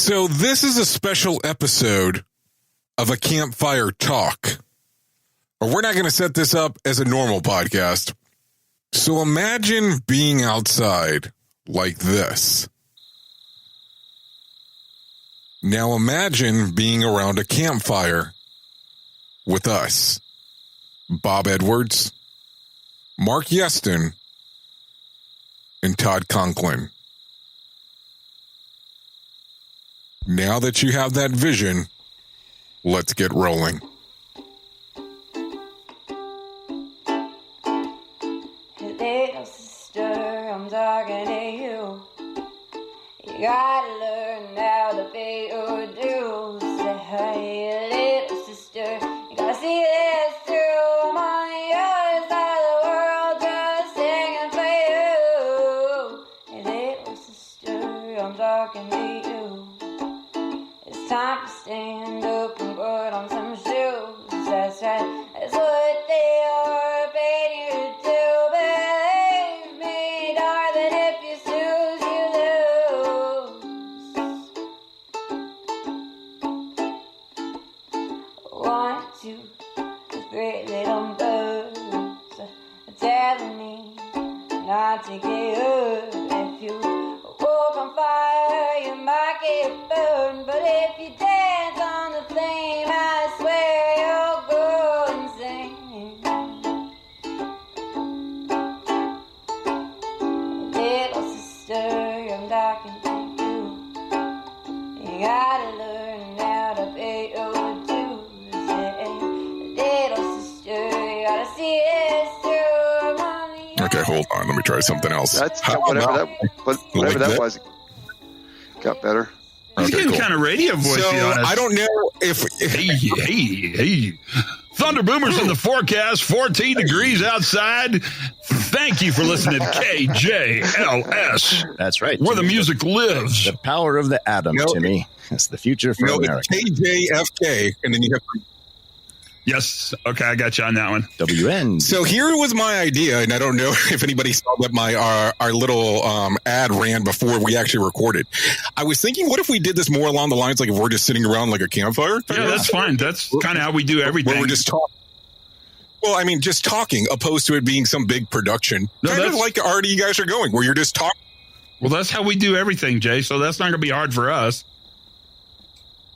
So this is a special episode of a Campfire Talk. Or we're not going to set this up as a normal podcast. So imagine being outside like this. Now imagine being around a campfire with us, Bob Edwards, Marc Yeston, and Todd Conklin. Now that you have that vision, let's get rolling. Hey, little sister, I'm talking to you. You gotta learn how to pay your dues. Hey, little sister, you gotta see this through. I'm on the other side of the world, just singing for you. Hey, little sister, I'm talking to you. It's time to stand up and put on some shoes. That's right, that's what they are paying you to do. Believe me, darling, if you snooze, you lose. 1, 2, 3 little birds are telling me not to get hurt. If you walk on fire, you might get burned. But if you dance on the flame, I swear you'll go insane. Little sister, I'm talking to you. You gotta learn how to pay your dues. Little sister, you gotta see this through. Okay, hold on. Let me try something else. That's whatever that was. Got better. He's Okay, getting cool. kind of radio voicey on us. I don't know if Hey. Thunder Boomers in the forecast, 14 degrees outside. Thank you for listening to KJLS, That's right. where the Timmy. music lives. The power of the atom, No. Timmy. That's the future for no, America. it's KJFK, and then you have. Yes. Okay, I got you on that one. WN. So here was my idea, and I don't know if anybody saw that our little ad ran before we actually recorded. I was thinking, what if we did this more along the lines like if we're just sitting around like a campfire? Yeah, that's fine. That's kind of how we do everything. Where we're just talking. Well, I mean, just talking, opposed to it being some big production. No, kind of that's- like already you guys are going, where you're just talking. Well, that's how we do everything, Jay. So that's not going to be hard for us.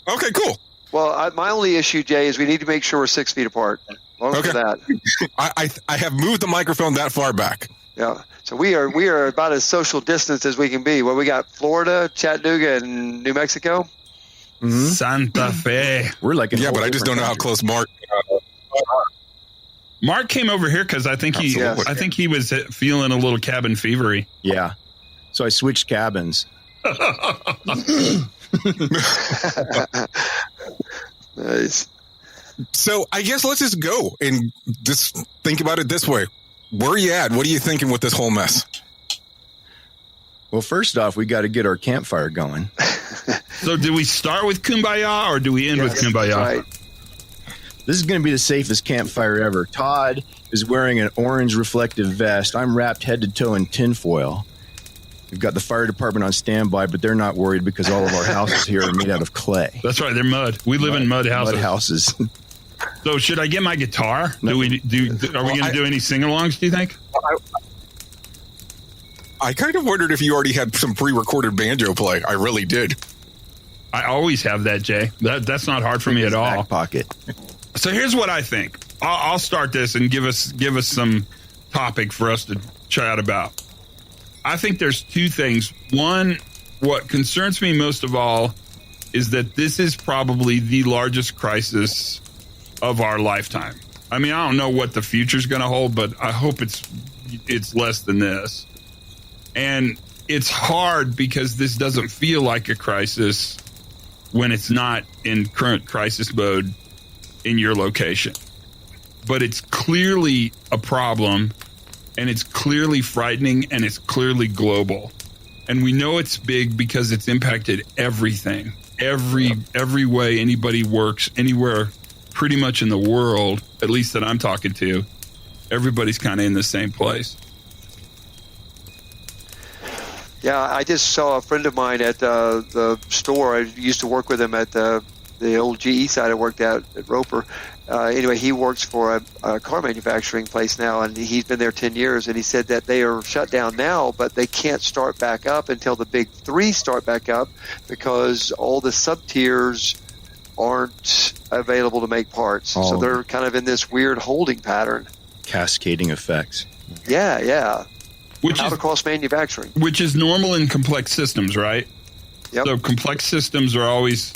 Okay, cool. Well, my only issue, Jay, is we need to make sure we're 6 feet apart. Long Okay. for that. I have moved the microphone that far back. Yeah. So we are about as social distance as we can be. Well, we got Florida, Chattanooga, and New Mexico. Mhm. Santa Fe. We're like in a Yeah, whole but I just don't different know how country. close Mark. Mark came over here because I think he was feeling a little cabin fevery. Yeah. So I switched cabins. Nice. So I guess let's just go and just think about it this way. Where are you at? What are you thinking with this whole mess? Well, first off, we got to get our campfire going. So do we start with Kumbaya or do we end with Kumbaya? Right. This is going to be the safest campfire ever. Todd is wearing an orange reflective vest. I'm wrapped head to toe in tinfoil. We've got the fire department on standby, but they're not worried because all of our houses here are made out of clay. That's right. They're mud. We live in mud houses. Mud houses. So should I get my guitar? No. Are we going to do any sing-alongs, do you think? I kind of wondered if you already had some pre-recorded banjo play. I really did. I always have that, Jay. That's not hard for me at all. Back pocket. So here's what I think. I'll start this and give us some topic for us to chat about. I think there's two things. One, what concerns me most of all is that this is probably the largest crisis of our lifetime. I mean, I don't know what the future's going to hold, but I hope it's less than this. And it's hard because this doesn't feel like a crisis when it's not in current crisis mode in your location. But it's clearly a problem, and it's clearly frightening, and it's clearly global. And we know it's big because it's impacted everything. Every way anybody works, anywhere pretty much in the world, at least that I'm talking to, everybody's kind of in the same place. Yeah, I just saw a friend of mine at the store. I used to work with him at the old GE site I worked at Roper. Anyway, he works for a car manufacturing place now, and he's been there 10 years, and he said that they are shut down now, but they can't start back up until the big three start back up because all the sub-tiers aren't available to make parts. So they're kind of in this weird holding pattern. Cascading effects. Yeah. Which Out is across manufacturing. Which is normal in complex systems, right? Yep. So complex systems are always,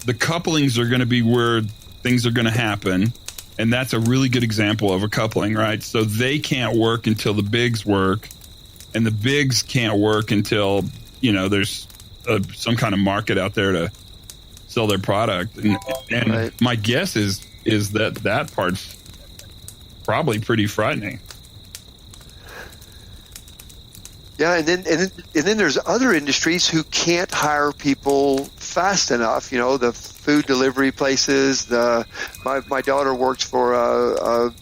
the couplings are going to be where things are going to happen. And that's a really good example of a coupling, right? So they can't work until the bigs work, and the bigs can't work until, there's some kind of market out there to sell their product. And Right. My guess is that part's probably pretty frightening. Yeah, and then there's other industries who can't hire people fast enough. The food delivery places. My daughter works for a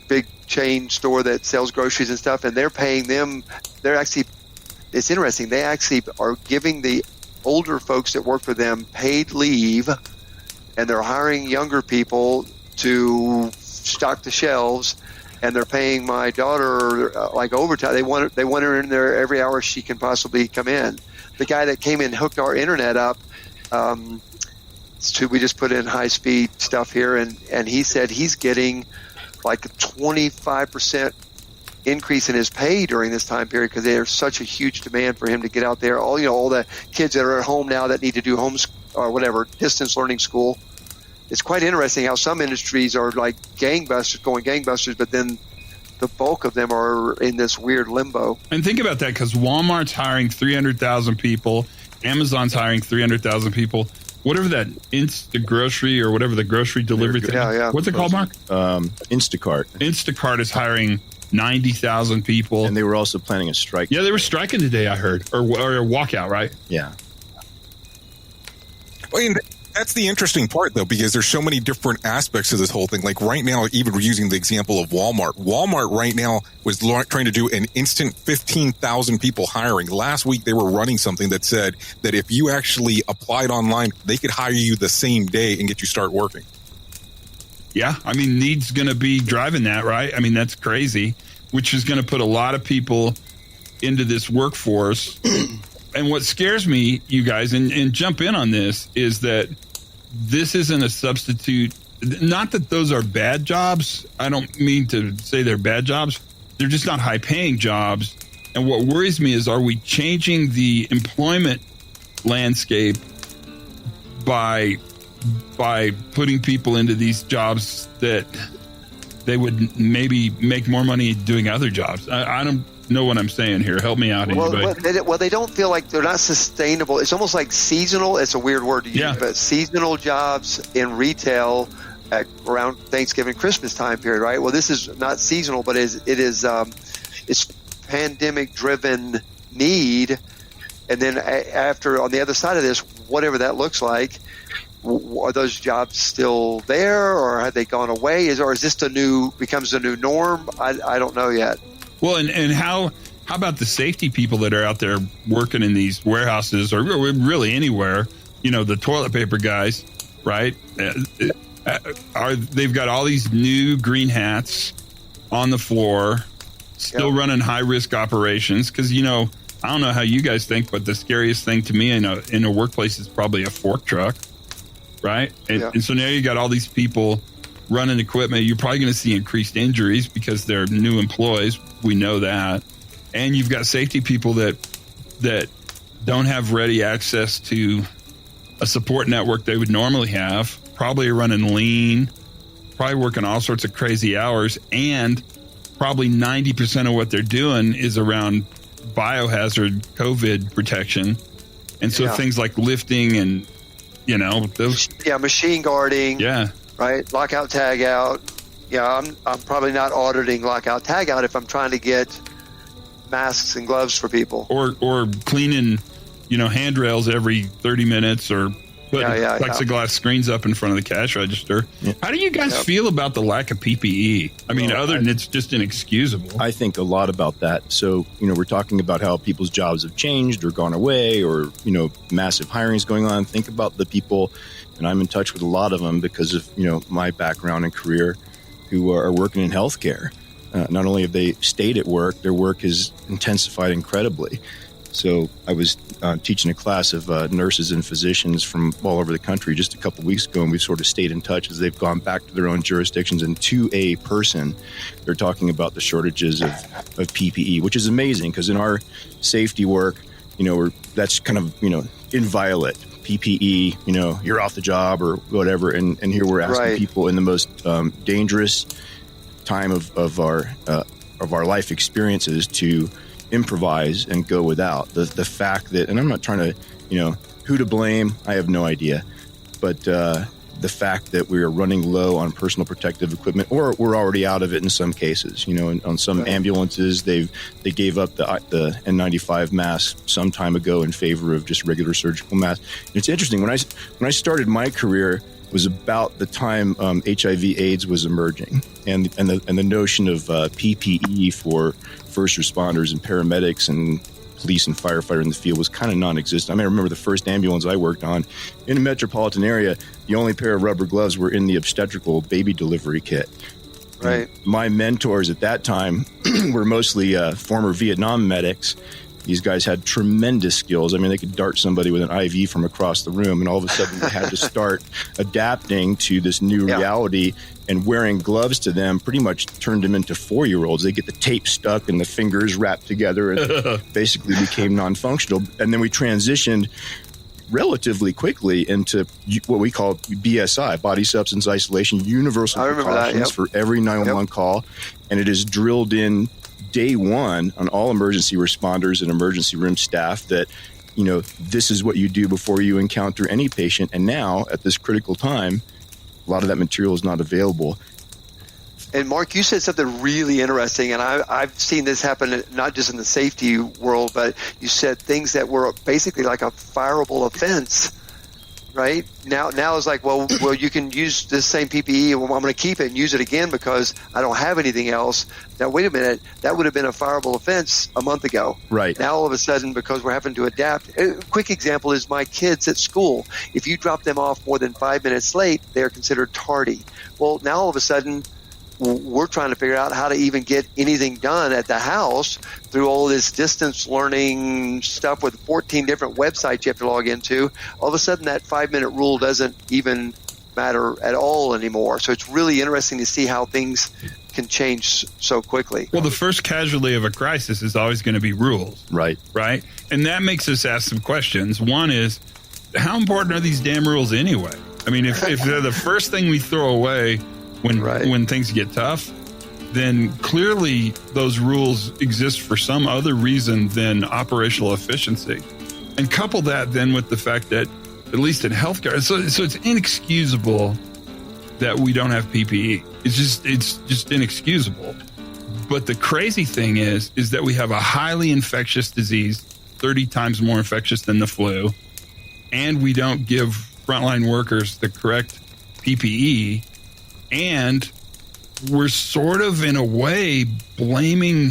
big chain store that sells groceries and stuff, and they're paying them. It's interesting. They actually are giving the older folks that work for them paid leave, and they're hiring younger people to stock the shelves. And they're paying my daughter like overtime. They want her in there every hour she can possibly come in. The guy that came in hooked our internet up. We just put in high speed stuff here, and he said he's getting like a 25% increase in his pay during this time period because there's such a huge demand for him to get out there. All the kids that are at home now that need to do distance learning school. It's quite interesting how some industries are like going gangbusters, but then the bulk of them are in this weird limbo. And think about that, because Walmart's hiring 300,000 people, Amazon's hiring 300,000 people. Whatever that Insta grocery or whatever the grocery delivery thing. Yeah. What's it called, Mark? Instacart. Instacart is hiring 90,000 people. And they were also planning a strike. Yeah, they were striking today, I heard, or a walkout, right? Yeah. Well, that's the interesting part, though, because there's so many different aspects to this whole thing. Like right now, even using the example of Walmart. Walmart right now was trying to do an instant 15,000 people hiring. Last week, they were running something that said that if you actually applied online, they could hire you the same day and get you start working. Yeah, I mean, need's going to be driving that, right? I mean, that's crazy, which is going to put a lot of people into this workforce. And what scares me, you guys, and jump in on this, is that this isn't a substitute. Not that those are bad jobs. I don't mean to say they're bad jobs. They're just not high-paying jobs. And what worries me is, are we changing the employment landscape by putting people into these jobs that they would maybe make more money doing other jobs? I don't know what I'm saying here. Help me out, anybody. Well, they don't feel like they're not sustainable. It's almost like seasonal. It's a weird word to use, but seasonal jobs in retail at around Thanksgiving, Christmas time period, right? Well, this is not seasonal, but it's pandemic-driven need. And then after, on the other side of this, whatever that looks like, are those jobs still there, or have they gone away? Or is this becomes the new norm? I don't know yet. Well, and how about the safety people that are out there working in these warehouses or really anywhere? The toilet paper guys, right? They've got all these new green hats on the floor, still running high risk operations. Because I don't know how you guys think, but the scariest thing to me in a workplace is probably a fork truck, right? And so now you got all these people running equipment. You're probably going to see increased injuries because they're new employees. We know that. And you've got safety people that don't have ready access to a support network they would normally have, probably are running lean, probably working all sorts of crazy hours, and probably 90% of what they're doing is around biohazard COVID protection. And so things like lifting and, those. Yeah, machine guarding. Yeah. Right? Lockout, tag out. Yeah, I'm probably not auditing lockout, tag out if I'm trying to get masks and gloves for people. Or cleaning, handrails every 30 minutes or putting plexiglass screens up in front of the cash register. Yeah. How do you guys feel about the lack of PPE? I mean, other than it's just inexcusable. I think a lot about that. So, we're talking about how people's jobs have changed or gone away, or, massive hiring is going on. Think about the people, and I'm in touch with a lot of them because of, my background and career, who are working in healthcare. Not only have they stayed at work, their work has intensified incredibly. So I was teaching a class of nurses and physicians from all over the country just a couple of weeks ago, and we've sort of stayed in touch as they've gone back to their own jurisdictions. And to a person, they're talking about the shortages of PPE, which is amazing because in our safety work, that's kind of, inviolate. PPE, you're off the job or whatever. And here we're asking people in the most dangerous time of our life experiences to improvise and go without. The fact that, and I'm not trying to, who to blame, I have no idea, but the fact that we are running low on personal protective equipment, or we're already out of it in some cases. On some ambulances, they gave up the N95 mask some time ago in favor of just regular surgical masks. And it's interesting, when I started my career, was about the time HIV/AIDS was emerging, and the notion of PPE for first responders and paramedics and police and firefighter in the field was kind of non-existent. I remember the first ambulance I worked on in a metropolitan area, the only pair of rubber gloves were in the obstetrical baby delivery kit. Right. And my mentors at that time were mostly former Vietnam medics. These guys had tremendous skills. They could dart somebody with an IV from across the room, and all of a sudden they had to start adapting to this new reality, and wearing gloves to them pretty much turned them into 4-year-olds. They get the tape stuck and the fingers wrapped together and basically became non-functional. And then we transitioned relatively quickly into what we call BSI, body substance isolation, universal precautions for every 911 call. And it is drilled in day one on all emergency responders and emergency room staff that, this is what you do before you encounter any patient. And now, at this critical time, a lot of that material is not available. And Mark, you said something really interesting, and I've seen this happen not just in the safety world, but you said things that were basically like a fireable offense. Right now it's like, well, you can use this same PPE. Well, I'm going to keep it and use it again because I don't have anything else. Now, wait a minute, that would have been a fireable offense a month ago. Right. Now, all of a sudden, because we're having to adapt. A quick example is my kids at school. If you drop them off more than 5 minutes late, they're considered tardy. Well, now all of a sudden, we're trying to figure out how to even get anything done at the house through all this distance learning stuff with 14 different websites you have to log into. All of a sudden, that 5-minute rule doesn't even matter at all anymore. So it's really interesting to see how things can change so quickly. Well, the first casualty of a crisis is always going to be rules. Right. Right? And that makes us ask some questions. One is, how important are these damn rules anyway? If they're the first thing we throw away when things get tough, then clearly those rules exist for some other reason than operational efficiency. And couple that then with the fact that, at least in healthcare, so it's inexcusable that we don't have PPE. It's just inexcusable. But the crazy thing is that we have a highly infectious disease, 30 times more infectious than the flu, and we don't give frontline workers the correct PPE. And we're sort of, in a way, blaming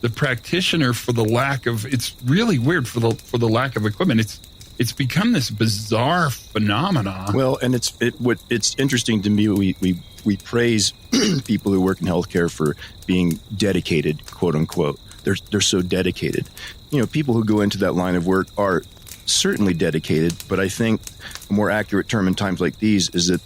the practitioner for the lack of. It's really weird for the lack of equipment. It's become this bizarre phenomenon. Well, and it's interesting to me. We praise people who work in healthcare for being dedicated, quote unquote. They're so dedicated. People who go into that line of work are certainly dedicated, but I think a more accurate term in times like these is that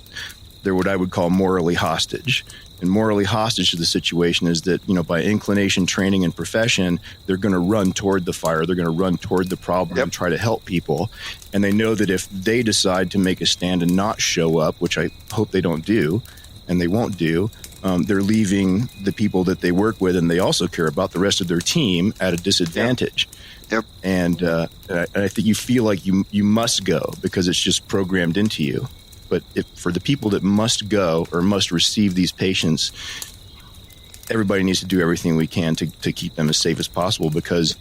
they're what I would call morally hostage. And morally hostage to the situation is that, by inclination, training, and profession, they're going to run toward the fire. They're going to run toward the problem and try to help people. And they know that if they decide to make a stand and not show up, which I hope they don't do, and they won't do, they're leaving the people that they work with and they also care about, the rest of their team, at a disadvantage. Yep. And I think you feel like you must go because it's just programmed into you. But for the people that must go or must receive these patients, everybody needs to do everything we can to keep them as safe as possible, because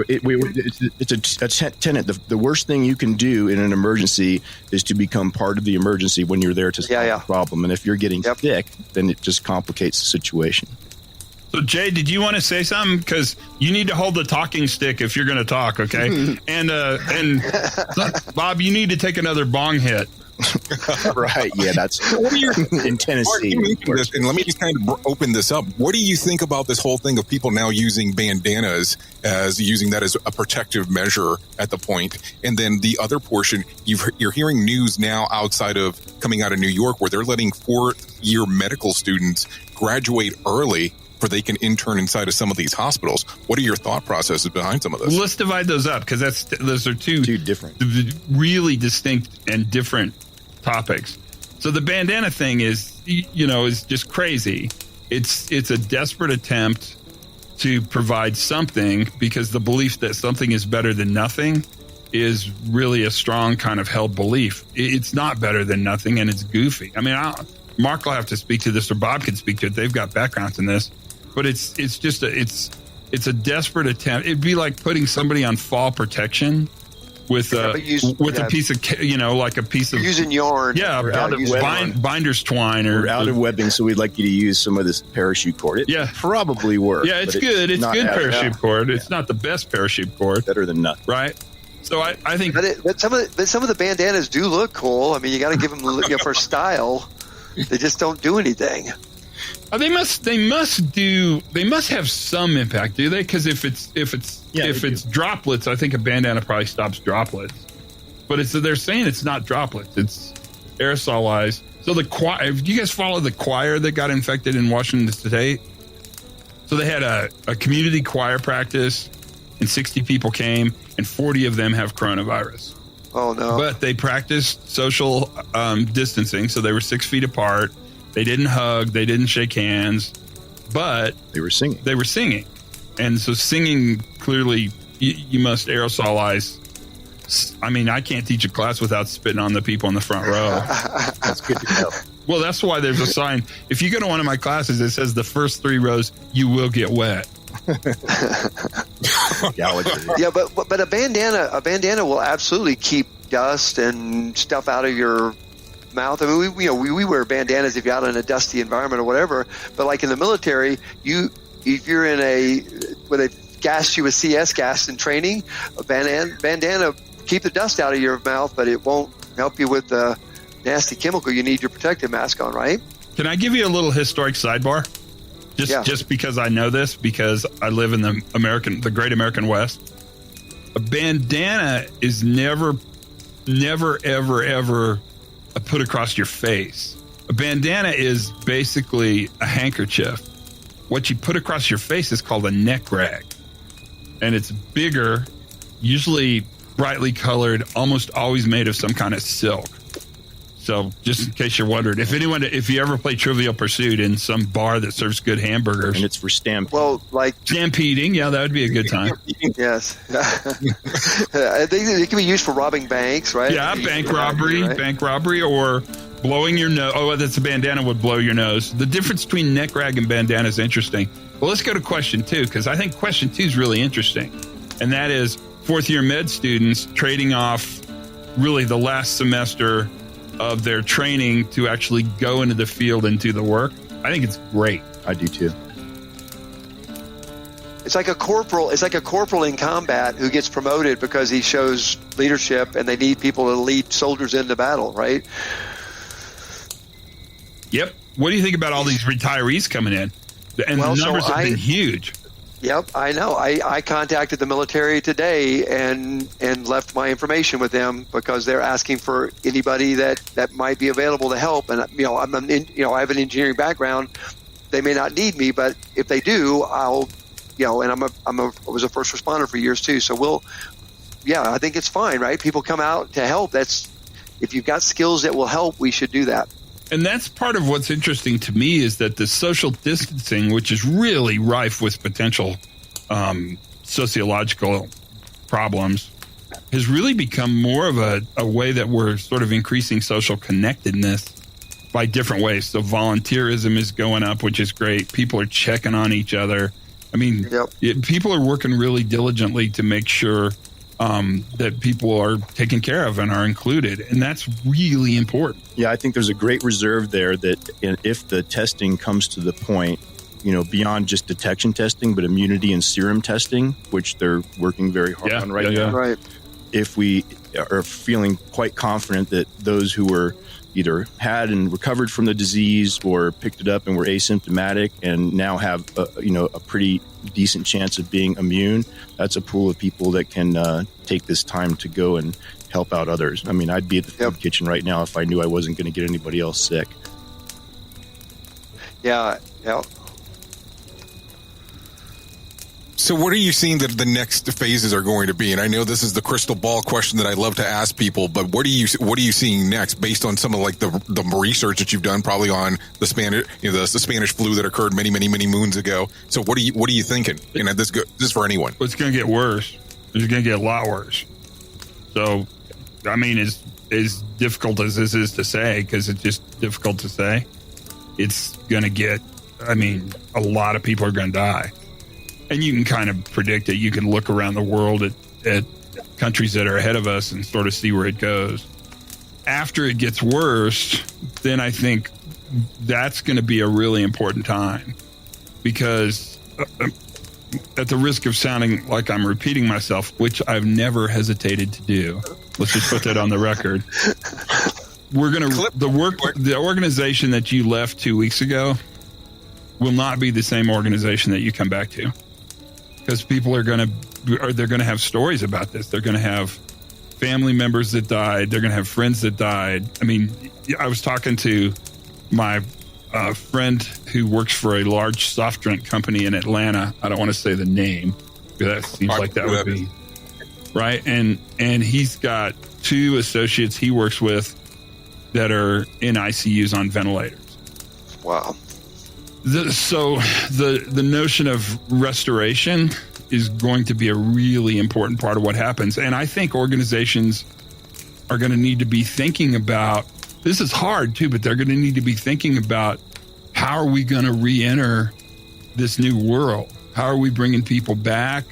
It's a tenet. The worst thing you can do in an emergency is to become part of the emergency when you're there to solve the problem. And if you're getting sick, then it just complicates the situation. So, Jay, did you want to say something? Because you need to hold the talking stick if you're going to talk, okay? and Bob, you need to take another bong hit. Right, yeah, that's in Tennessee. And let me just kind of open this up. What do you think about this whole thing of people now using bandanas as using that as a protective measure at the point? And then the other portion, you're hearing news now coming out of New York where they're letting fourth-year medical students graduate early for they can intern inside of some of these hospitals. What are your thought processes behind some of this? Well, let's divide those up because those are two different, really distinct and different topics. So the bandana thing is just crazy. It's a desperate attempt to provide something because the belief that something is better than nothing is really a strong kind of held belief. It's not better than nothing, and it's goofy. I mean, Mark will have to speak to this, or Bob can speak to it. They've got backgrounds in this. But it's just a desperate attempt. It'd be like putting somebody on fall protection with a piece of like a piece of using yarn. Yeah, binder's twine or out of webbing. So we'd like you to use some of this parachute cord. It probably works. Yeah, it's good. It's good parachute cord. It's not the best parachute cord. Better than nothing. Right. So I think, but some of the bandanas do look cool. I mean, you got to give them for style. They just don't do anything. They must have some impact, do they? Because if it's droplets, I think a bandana probably stops droplets. But they're saying it's not droplets; it's aerosolized. So the choir. Do you guys follow the choir that got infected in Washington State? So they had a community choir practice, and 60 people came, and 40 of them have coronavirus. Oh no! But they practiced social distancing, so they were 6 feet apart. They didn't hug. They didn't shake hands, but they were singing. And so singing, clearly, you must aerosolize. I mean, I can't teach a class without spitting on the people in the front row. That's good to know. Well, that's why there's a sign. If you go to one of my classes, it says the first 3 rows, you will get wet. Yeah, but a bandana will absolutely keep dust and stuff out of your mouth. I mean, we wear bandanas if you're out in a dusty environment or whatever. But like in the military, if you're where they gas you with CS gas in training, a bandana keep the dust out of your mouth, but it won't help you with the nasty chemical. You need your protective mask on, right? Can I give you a little historic sidebar? Just because I know this, because I live in the great American West. A bandana is never, ever put across your face. A bandana is basically a handkerchief. What you put across your face is called a neck rag. And it's bigger, usually brightly colored, almost always made of some kind of silk. So just in case you're wondering, if you ever play Trivial Pursuit in some bar that serves good hamburgers. And it's for stampeding. Well, like stampeding, yeah, that would be a good time. Yes. I think it can be used for robbing banks, right? Yeah, bank robbery or blowing your nose. Oh, that's a bandana would blow your nose. The difference between neck rag and bandana is interesting. Well, let's go to question 2, because I think question 2 is really interesting. And that is 4th-year med students trading off really the last semester of their training to actually go into the field and do the work. I think it's great. I do too. It's like a corporal in combat who gets promoted because he shows leadership and they need people to lead soldiers into battle, right? Yep. What do you think about all these retirees coming in? And the numbers have been huge. Yep, I know. I contacted the military today and left my information with them because they're asking for anybody that might be available to help. And I have an engineering background. They may not need me, but if they do, I'll. And I was a first responder for years too. So I think it's fine, right? People come out to help. If you've got skills that will help, we should do that. And that's part of what's interesting to me is that the social distancing, which is really rife with potential sociological problems, has really become more of a way that we're sort of increasing social connectedness by different ways. So volunteerism is going up, which is great. People are checking on each other. I mean, people are working really diligently to make sure that people are taken care of and are included. And that's really important. Yeah, I think there's a great reserve there that if the testing comes to the point, beyond just detection testing, but immunity and serum testing, which they're working very hard on right now. Right. If we are feeling quite confident that those who were either had and recovered from the disease or picked it up and were asymptomatic and now have a pretty decent chance of being immune, that's a pool of people that can take this time to go and help out others. I mean, I'd be at the food kitchen right now if I knew I wasn't going to get anybody else sick. Yeah. So what are you seeing that the next phases are going to be? And I know this is the crystal ball question that I love to ask people, but what are you seeing next based on some of like the research that you've done probably on the Spanish, the Spanish flu that occurred many moons ago? So what are you thinking? This is for anyone. It's going to get worse. It's going to get a lot worse. So, I mean, as difficult as this is to say, because it's just difficult to say, it's going to get, a lot of people are going to die. And you can kind of predict it. You can look around the world at countries that are ahead of us and sort of see where it goes. After it gets worse, then I think that's going to be a really important time, because at the risk of sounding like I'm repeating myself, which I've never hesitated to do, let's just put that on the record. We're going to the organization that you left 2 weeks ago will not be the same organization that you come back to. Because people they're going to have stories about this. They're going to have family members that died. They're going to have friends that died. I mean, I was talking to my friend who works for a large soft drink company in Atlanta. I don't want to say the name, because that seems like that would be right. And he's got 2 associates he works with that are in ICUs on ventilators. Wow. So the notion of restoration is going to be a really important part of what happens. And I think organizations are going to need to be thinking about, this is hard too, but they're going to need to be thinking about, how are we going to re-enter this new world? How are we bringing people back?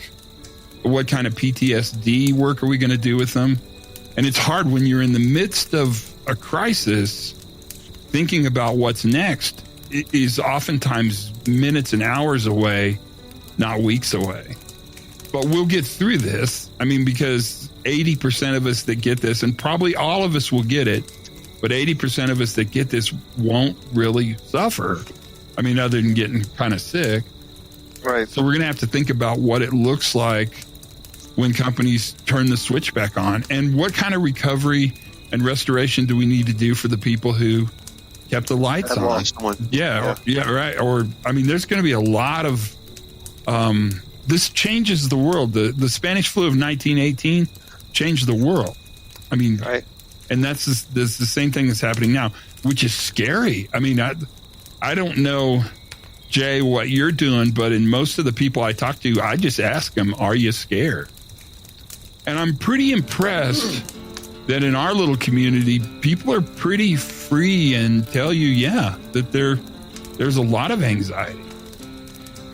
What kind of PTSD work are we going to do with them? And it's hard when you're in the midst of a crisis, thinking about what's next is oftentimes minutes and hours away, not weeks away. But we'll get through this. Because 80% of us that get this, and probably all of us will get it, but 80% of us that get this won't really suffer. Other than getting kind of sick. Right. So we're going to have to think about what it looks like when companies turn the switch back on, and what kind of recovery and restoration do we need to do for the people who kept the lights on. Lost one. Yeah, right. Or there's going to be a lot of this changes the world. The Spanish flu of 1918 changed the world. Right. And that's the same thing that's happening now, which is scary. I don't know, Jay, what you're doing, but in most of the people I talk to, I just ask them, "Are you scared?" And I'm pretty impressed that in our little community, people are pretty free and tell you, that there's a lot of anxiety.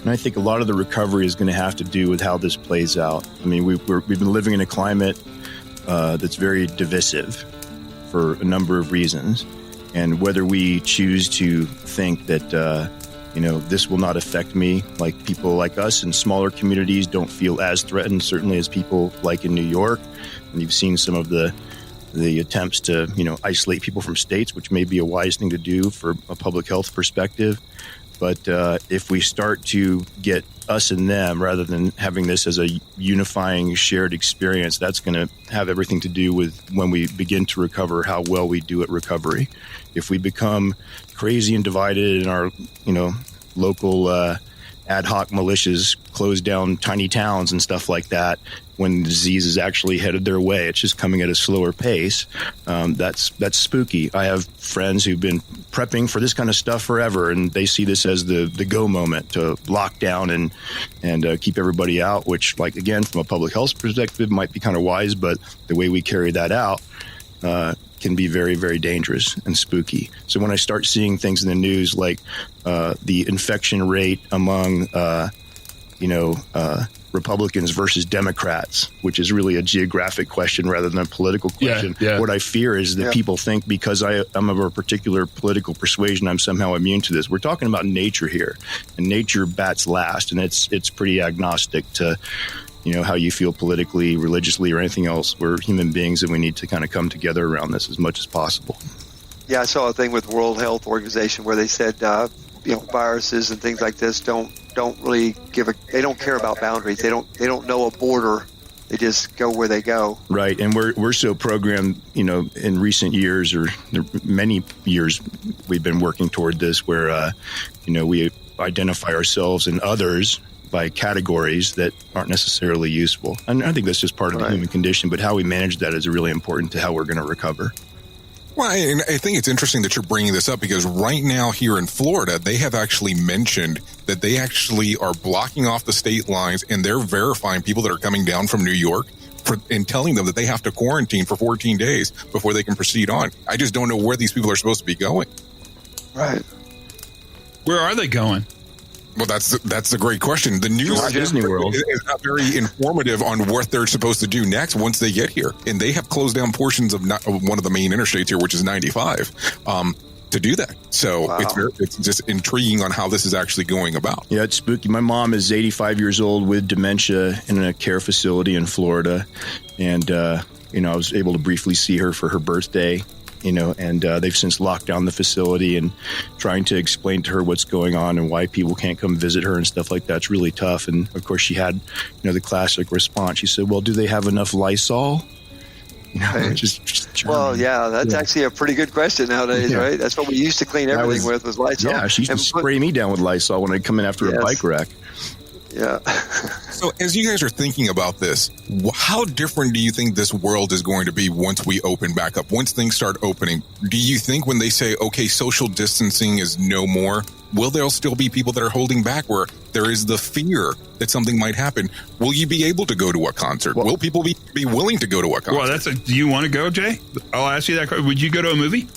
And I think a lot of the recovery is going to have to do with how this plays out. We've been living in a climate that's very divisive for a number of reasons. And whether we choose to think that, this will not affect me, like people like us in smaller communities don't feel as threatened, certainly as people like in New York. And you've seen some of the attempts to, isolate people from states, which may be a wise thing to do for a public health perspective. But if we start to get us and them, rather than having this as a unifying shared experience, that's going to have everything to do with when we begin to recover, how well we do at recovery. If we become crazy and divided in our, local ad hoc militias close down tiny towns and stuff like that, when the disease is actually headed their way, it's just coming at a slower pace. That's spooky. I have friends who've been prepping for this kind of stuff forever, and they see this as the go moment to lock down and keep everybody out, which, like, again, from a public health perspective, might be kind of wise, but the way we carry that out can be very, very dangerous and spooky. So when I start seeing things in the news like the infection rate among Republicans versus Democrats, which is really a geographic question rather than a political question. Yeah. What I fear is that people think because I'm of a particular political persuasion, I'm somehow immune to this. We're talking about nature here, and nature bats last, and it's pretty agnostic to how you feel politically, religiously, or anything else. We're human beings, and we need to kind of come together around this as much as possible. Yeah, I saw a thing with the World Health Organization where they said, viruses and things like this don't really they don't care about boundaries. They don't know a border. They just go where they go. Right, and we're so programmed, in recent years or many years, we've been working toward this where, we identify ourselves and others by categories that aren't necessarily useful. And I think that's just part of the human condition, but how we manage that is really important to how we're going to recover. Well, and I think it's interesting that you're bringing this up because right now here in Florida, they have actually mentioned that they actually are blocking off the state lines and they're verifying people that are coming down from New York and telling them that they have to quarantine for 14 days before they can proceed on. I just don't know where these people are supposed to be going. Right. Where are they going? Well, that's the great question. The news Disney World is not very informative on what they're supposed to do next once they get here, and they have closed down portions of one of the main interstates here, which is 95, to do that. So it's just intriguing on how this is actually going about. Yeah, it's spooky. My mom is 85 years old with dementia in a care facility in Florida, and I was able to briefly see her for her birthday. And they've since locked down the facility and trying to explain to her what's going on and why people can't come visit her and stuff like that's really tough. And of course, she had, the classic response. She said, "Well, do they have enough Lysol?" Well, yeah, that's actually a pretty good question nowadays, right? That's what we used to clean everything with was Lysol. Yeah, she used to spray me down with Lysol when I'd come in after a bike wreck. Yeah. So as you guys are thinking about this, how different do you think this world is going to be once we open back up, once things start opening? Do you think when they say, okay, social distancing is no more, will there still be people that are holding back where there is the fear that something might happen? Will you be able to go to a concert? Will people be willing to go to a concert? Well, do you want to go, Jay? I'll ask you that question. Would you go to a movie?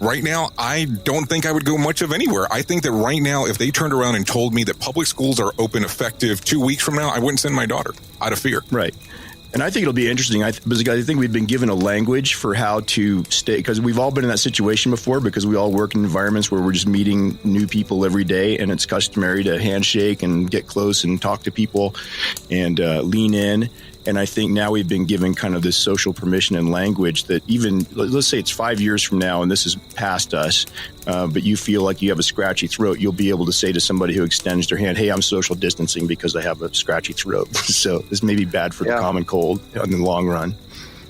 Right now, I don't think I would go much of anywhere. I think that right now, if they turned around and told me that public schools are open effective 2 weeks from now, I wouldn't send my daughter out of fear. Right. And I think it'll be interesting because I think we've been given a language for how to stay, because we've all been in that situation before because we all work in environments where we're just meeting new people every day and it's customary to handshake and get close and talk to people and lean in. And I think now we've been given kind of this social permission and language that even, let's say it's 5 years from now and this is past us, but you feel like you have a scratchy throat, you'll be able to say to somebody who extends their hand, "Hey, I'm social distancing because I have a scratchy throat." So this may be bad for the common cold in the long run.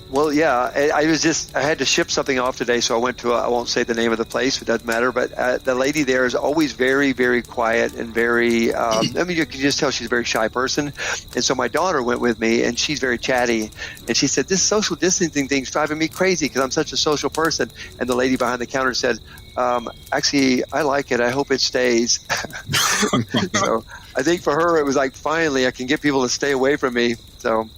Well, yeah, I had to ship something off today, so I went to I won't say the name of the place, it doesn't matter, but the lady there is always very, very quiet and very, you can just tell she's a very shy person. And so my daughter went with me, and she's very chatty, and she said, "This social distancing thing's driving me crazy because I'm such a social person." And the lady behind the counter said, "Actually, I like it. I hope it stays." So I think for her, it was like, finally, I can get people to stay away from me, so...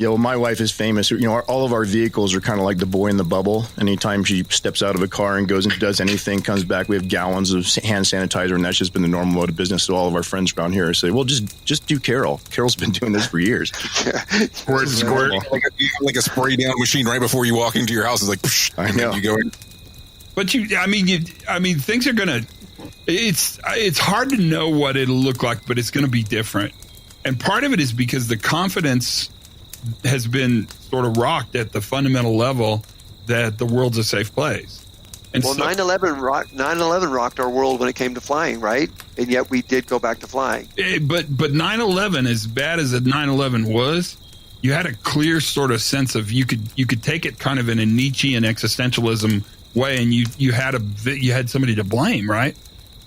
Yeah, well, my wife is famous. All of our vehicles are kind of like the boy in the bubble. Anytime she steps out of a car and goes and does anything, comes back, we have gallons of hand sanitizer, and that's just been the normal mode of business. So all of our friends around here say, "Well, just do Carol. Carol's been doing this for years." Squirt, like a spray down machine right before you walk into your house. It's like, psh, I know. You go in. But things are gonna. It's hard to know what it'll look like, but it's going to be different. And part of it is because the confidence has been sort of rocked at the fundamental level that the world's a safe place. And 9/11 rocked our world when it came to flying, right? And yet we did go back to flying. But 9/11, as bad as 9/11 was, you had a clear sort of sense of you could take it kind of in a Nietzschean existentialism way, and you had somebody to blame, right?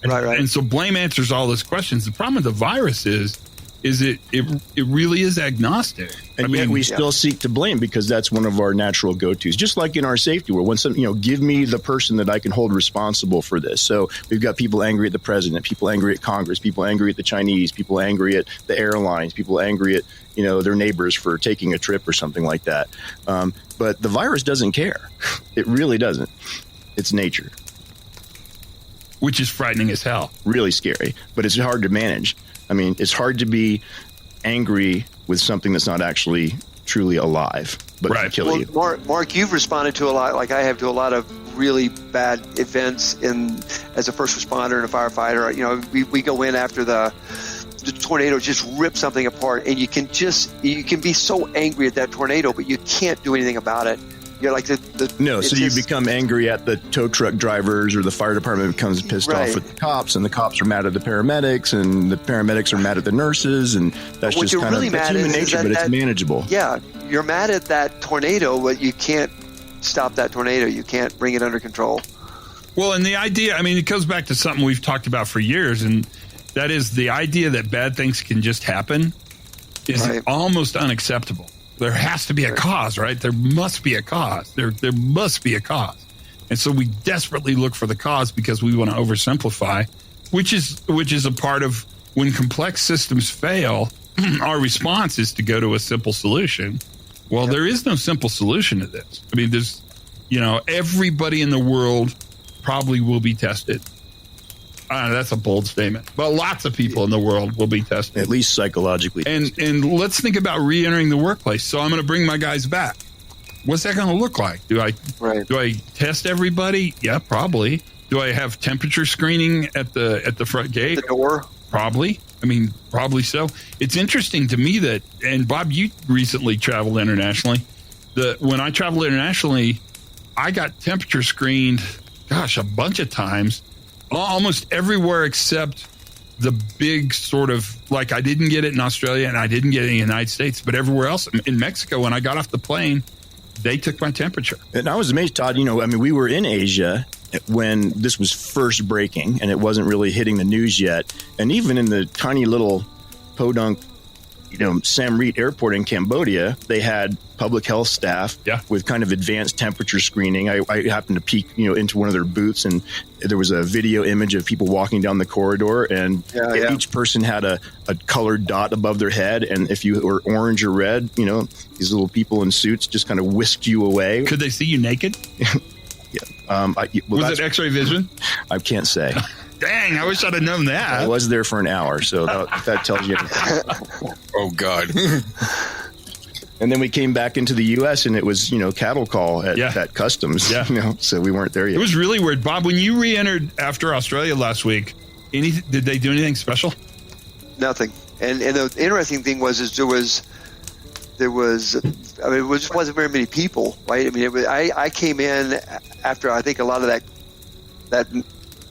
Right. And so blame answers all those questions. The problem with the virus is it really is agnostic. And yet we still seek to blame because that's one of our natural go-tos. Just like in our safety world, when give me the person that I can hold responsible for this. So we've got people angry at the president, people angry at Congress, people angry at the Chinese, people angry at the airlines, people angry at their neighbors for taking a trip or something like that. But the virus doesn't care. It really doesn't. It's nature. which is frightening as hell. Really scary, but it's hard to manage. I mean, it's hard to be angry with something that's not actually truly alive, but can kill you. Mark, you've responded to a lot, like I have, to a lot of really bad events as a first responder and a firefighter. You know, we go in after the tornado just rips something apart, and you can be so angry at that tornado, but you can't do anything about it. You're like you become angry at the tow truck drivers, or the fire department becomes pissed off at the cops, and the cops are mad at the paramedics, and the paramedics are mad at the nurses, and that's just kind of that's human nature, but it's manageable. Yeah, you're mad at that tornado, but you can't stop that tornado. You can't bring it under control. Well, and the idea, I mean, it goes back to something we've talked about for years, and that is the idea that bad things can just happen is almost unacceptable. There has to be a cause, right? There must be a cause. There must be a cause. And so we desperately look for the cause because we want to oversimplify, which is a part of when complex systems fail, our response is to go to a simple solution. Well, there is no simple solution to this. I mean, there's, everybody in the world probably will be tested. That's a bold statement, but lots of people in the world will be tested, at least psychologically. And let's think about re-entering the workplace. So I'm going to bring my guys back. What's that going to look like? Do I test everybody? Yeah, probably. Do I have temperature screening at the front gate? The door? Probably. I mean, probably so. It's interesting to me that, and Bob, you recently traveled internationally. When I traveled internationally, I got temperature screened, a bunch of times. Almost everywhere except the big sort of, like, I didn't get it in Australia and I didn't get it in the United States, but everywhere else. In Mexico, when I got off the plane, they took my temperature. And I was amazed, Todd. We were in Asia when this was first breaking and it wasn't really hitting the news yet. And even in the tiny little podunk, Sam Reet Airport in Cambodia, they had public health staff with kind of advanced temperature screening. I happened to peek, into one of their booths, and there was a video image of people walking down the corridor, and each person had a colored dot above their head. And if you were orange or red, these little people in suits just kind of whisked you away. Could they see you naked? Was it X-ray vision? I can't say. Dang, I wish I'd have known that. I was there for an hour, so that tells you. Oh, God. And then we came back into the U.S., and it was, cattle call at customs. Yeah. So we weren't there yet. It was really weird. Bob, when you re-entered after Australia last week, did they do anything special? Nothing. And the interesting thing was it just wasn't very many people, right? I mean, I came in after, I think, a lot of that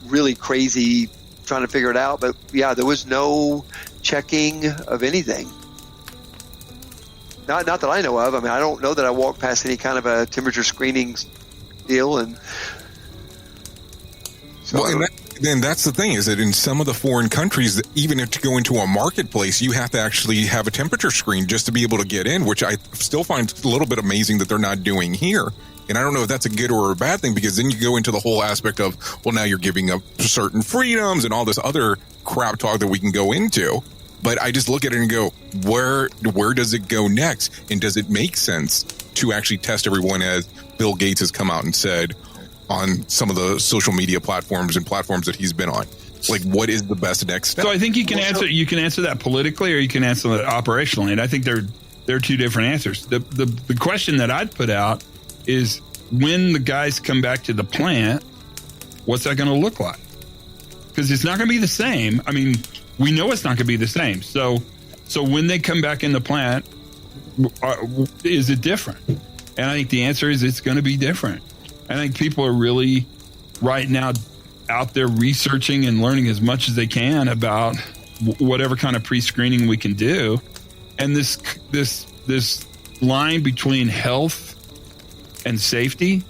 really crazy trying to figure it out, but there was no checking of anything. Not that I know of. I mean, I don't know that I walked past any kind of a temperature screening deal, and so. Well, and that's the thing, is that in some of the foreign countries, even if to go into a marketplace, you have to actually have a temperature screen just to be able to get in, which I still find a little bit amazing that they're not doing here. And I don't know if that's a good or a bad thing, because then you go into the whole aspect of, well, now you're giving up certain freedoms and all this other crap talk that we can go into. But I just look at it and go, where does it go next? And does it make sense to actually test everyone, as Bill Gates has come out and said on some of the social media platforms and platforms that he's been on? Like, what is the best next step? So I think you can answer that politically, or you can answer that operationally. And I think they're two different answers. The question that I'd put out is, when the guys come back to the plant, what's that going to look like? Because it's not going to be the same. I mean, we know it's not going to be the same. So when they come back in the plant, is it different? And I think the answer is it's going to be different. I think people are really right now out there researching and learning as much as they can about whatever kind of pre-screening we can do. And this line between health and safety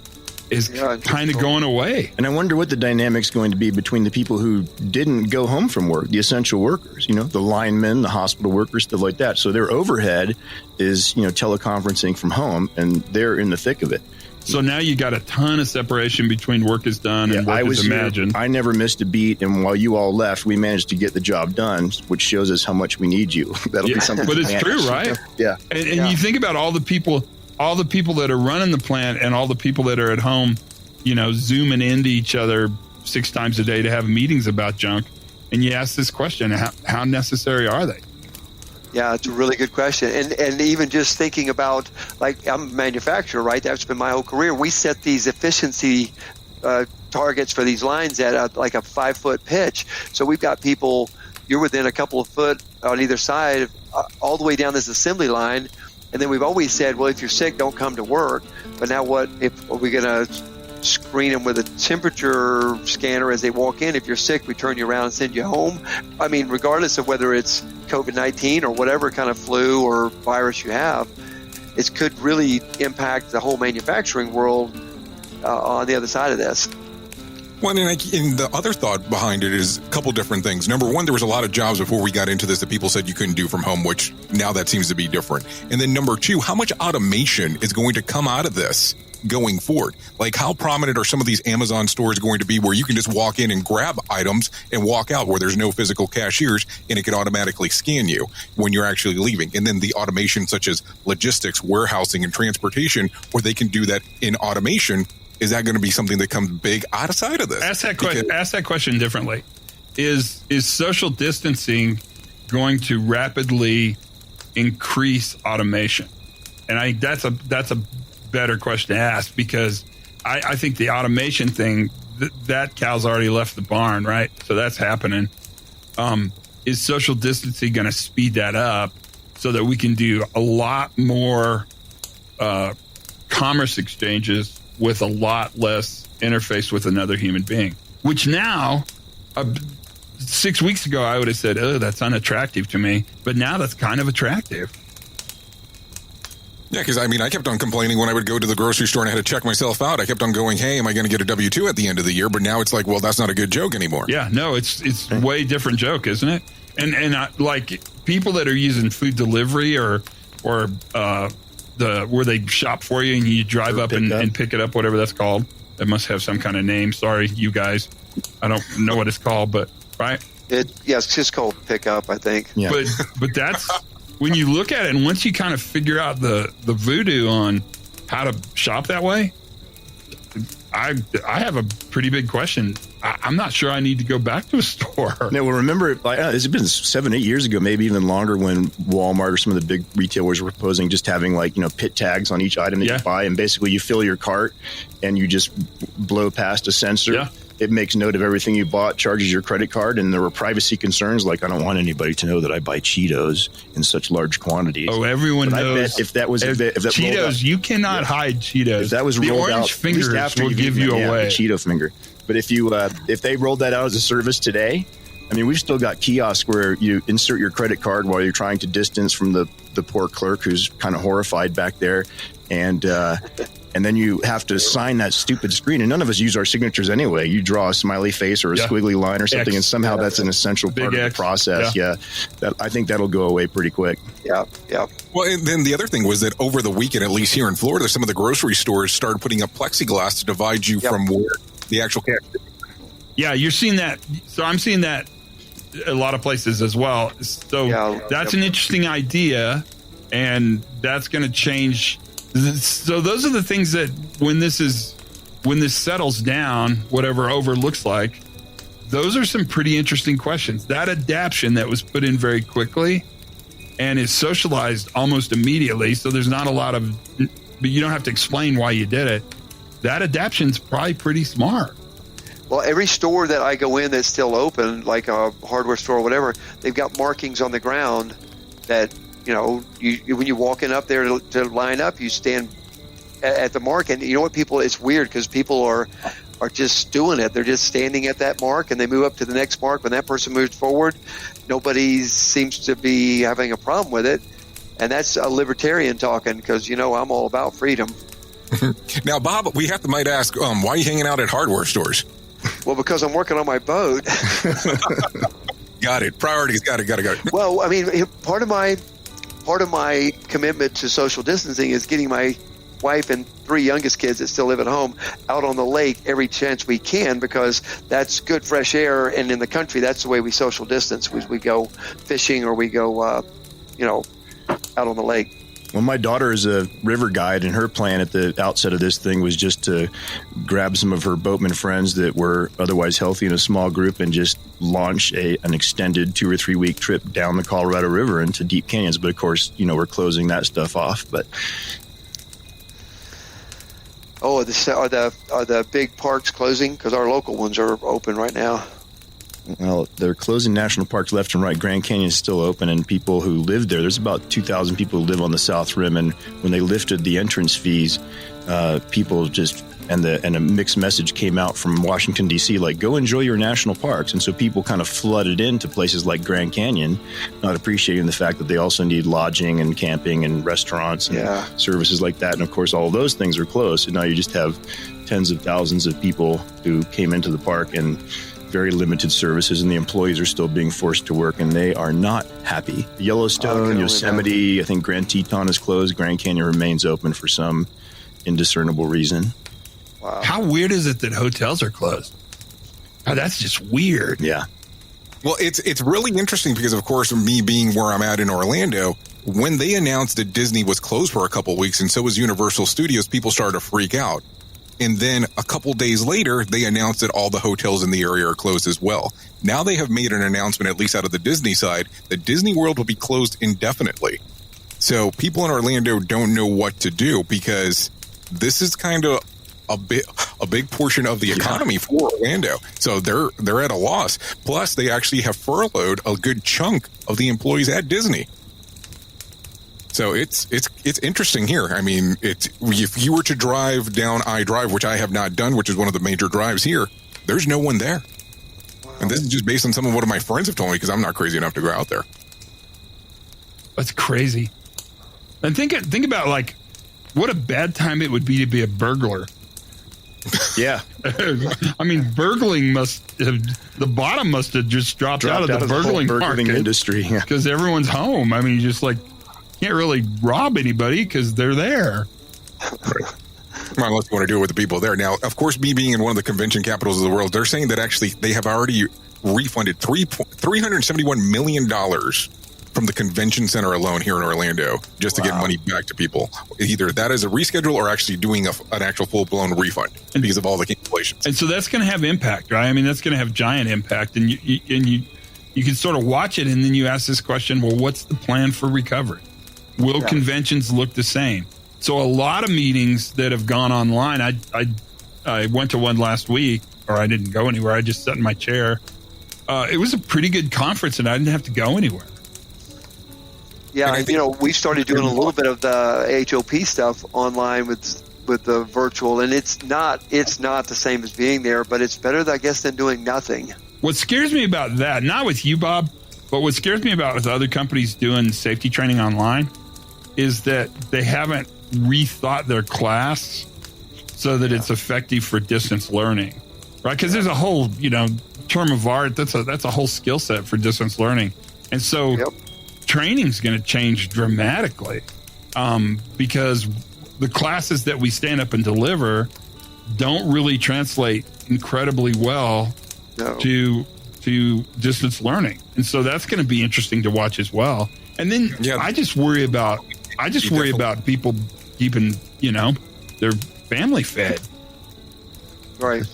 is kind of going away. And I wonder what the dynamic's going to be between the people who didn't go home from work, the essential workers, the linemen, the hospital workers, stuff like that. So their overhead is, teleconferencing from home, and they're in the thick of it. So now you got a ton of separation between work is done and work is imagined. I never missed a beat, and while you all left, we managed to get the job done, which shows us how much we need you. That'll be something. But it's true, right? Yeah. And you think about all the people that are running the plant and all the people that are at home, zooming into each other 6 times a day to have meetings about junk. And you ask this question, how necessary are they? Yeah, it's a really good question. And even just thinking about, like, I'm a manufacturer, right? That's been my whole career. We set these efficiency targets for these lines at like a 5-foot pitch. So we've got people, you're within a couple of foot on either side, all the way down this assembly line. And then we've always said, well, if you're sick, don't come to work. But now are we going to screen them with a temperature scanner as they walk in? If you're sick, we turn you around and send you home. I mean, regardless of whether it's COVID-19 or whatever kind of flu or virus you have, it could really impact the whole manufacturing world on the other side of this. Well, and the other thought behind it is a couple different things. Number one, there was a lot of jobs before we got into this that people said you couldn't do from home, which now that seems to be different. And then number two, how much automation is going to come out of this going forward? Like, how prominent are some of these Amazon stores going to be where you can just walk in and grab items and walk out, where there's no physical cashiers and it can automatically scan you when you're actually leaving? And then the automation such as logistics, warehousing, and transportation, where they can do that in automation. Is that going to be something that comes big outside of this? Ask that question differently. Is social distancing going to rapidly increase automation? And I think that's a better question to ask, because I think the automation thing, that cow's already left the barn, right? So that's happening. Is social distancing going to speed that up so that we can do a lot more commerce exchanges with a lot less interface with another human being? Which now, 6 weeks ago, I would have said, oh, that's unattractive to me. But now that's kind of attractive. Yeah, because I mean, I kept on complaining when I would go to the grocery store and I had to check myself out. I kept on going, hey, am I going to get a W-2 at the end of the year? But now it's like, well, that's not a good joke anymore. Yeah, no, it's a way different joke, isn't it? And like people that are using food delivery or where they shop for you and you drive up and pick it up, whatever that's called. It must have some kind of name. Sorry, you guys. I don't know what it's called, but right? It's just called pickup, I think. Yeah. But that's when you look at it, and once you kind of figure out the voodoo on how to shop that way, I have a pretty big question. I'm not sure I need to go back to a store. No, well, remember, it's been 7-8 years ago, maybe even longer, when Walmart or some of the big retailers were proposing just having pit tags on each item that you buy, and basically you fill your cart and you just blow past a sensor. Yeah. It makes note of everything you bought, charges your credit card, and there were privacy concerns like, I don't want anybody to know that I buy Cheetos in such large quantities. Oh, everyone knows. If that was Cheetos, out, you cannot hide Cheetos. If that was rolled the orange out, fingers will give you away. The Cheeto finger. But if they rolled that out as a service today, I mean, we've still got kiosks where you insert your credit card while you're trying to distance from the poor clerk who's kind of horrified back there, and then you have to sign that stupid screen. And none of us use our signatures anyway. You draw a smiley face or a squiggly line or something, and somehow that's an essential part of the process. Yeah. I think that'll go away pretty quick. Yeah. Well, and then the other thing was that over the weekend, at least here in Florida, some of the grocery stores started putting up plexiglass to divide you from where the actual cash. Yeah, you're seeing that. So I'm seeing that a lot of places as well. So that's an interesting idea, and that's going to change. So those are the things that when this settles down, whatever over looks like, those are some pretty interesting questions. That adaption that was put in very quickly and is socialized almost immediately. So there's not a lot of, but you don't have to explain why you did it. That adaption's probably pretty smart. Well, every store that I go in that's still open, like a hardware store or whatever, they've got markings on the ground that, when you walk in up there to line up, you stand at the mark. And you know what, it's weird because people are just doing it. They're just standing at that mark and they move up to the next mark. When that person moves forward, nobody seems to be having a problem with it. And that's a libertarian talking because, I'm all about freedom. Now, Bob, we might ask, why are you hanging out at hardware stores? Well, because I'm working on my boat. Got it. Priorities. Got it. Well, I mean, part of my commitment to social distancing is getting my wife and 3 youngest kids that still live at home out on the lake every chance we can, because that's good fresh air. And in the country, that's the way we social distance. We go fishing or we go, out on the lake. Well, my daughter is a river guide, and her plan at the outset of this thing was just to grab some of her boatman friends that were otherwise healthy in a small group and just launch an extended 2 or 3 week trip down the Colorado River into deep canyons. But of course, we're closing that stuff off. But are the big parks closing? Because our local ones are open right now. well, they're closing national parks left and right. Grand Canyon is still open, and people who live there's about 2,000 people who live on the South Rim. And when they lifted the entrance fees, people just and a mixed message came out from Washington, D.C., like, go enjoy your national parks. And so people kind of flooded into places like Grand Canyon, not appreciating the fact that they also need lodging and camping and restaurants and services like that. And of course, all of those things are closed. So now you just have tens of thousands of people who came into the park and very limited services, and the employees are still being forced to work, and they are not happy. Yellowstone, Yosemite, I think Grand Teton is closed. Grand Canyon remains open for some indiscernible reason. Wow. How weird is it that hotels are closed? Oh, that's just weird. Yeah. Well, it's really interesting because, of course, me being where I'm at in Orlando, when they announced that Disney was closed for a couple of weeks and so was Universal Studios, people started to freak out. And then a couple days later, they announced that all the hotels in the area are closed as well. Now they have made an announcement, at least out of the Disney side, that Disney World will be closed indefinitely. So people in Orlando don't know what to do because this is kind of a big portion of the economy for Orlando. So they're at a loss. Plus, they actually have furloughed a good chunk of the employees at Disney. So it's interesting here. I mean, if you were to drive down I-Drive, which I have not done, which is one of the major drives here, there's no one there. Wow. And this is just based on some of what my friends have told me because I'm not crazy enough to go out there. That's crazy. And think about, like, what a bad time it would be to be a burglar. Yeah. I mean, burgling the bottom must have just dropped out of the burgling industry. Because everyone's home. I mean, you just can't really rob anybody because they're there. Well, unless you want to do it with the people there. Now, of course, me being in one of the convention capitals of the world, they're saying that actually they have already refunded $371 million from the convention center alone here in Orlando just to get money back to people. Either that is a reschedule or actually doing an actual full-blown refund because of all the cancellations. And so that's going to have impact, right? I mean, that's going to have giant impact. And you can sort of watch it, and then you ask this question, well, what's the plan for recovery? Will conventions look the same? So a lot of meetings that have gone online, I went to one last week, or I didn't go anywhere. I just sat in my chair. It was a pretty good conference, and I didn't have to go anywhere. Yeah, and, we started doing a little bit of the HOP stuff online with the virtual, and it's not the same as being there, but it's better, I guess, than doing nothing. What scares me about that, not with you, Bob, but what scares me about with other companies doing safety training online is that they haven't rethought their class so that it's effective for distance learning, right? Because there's a whole, term of art. That's a whole skill set for distance learning. And so training's going to change dramatically because the classes that we stand up and deliver don't really translate incredibly well to distance learning. And so that's going to be interesting to watch as well. And then I just worry about people keeping, their family fed. Right.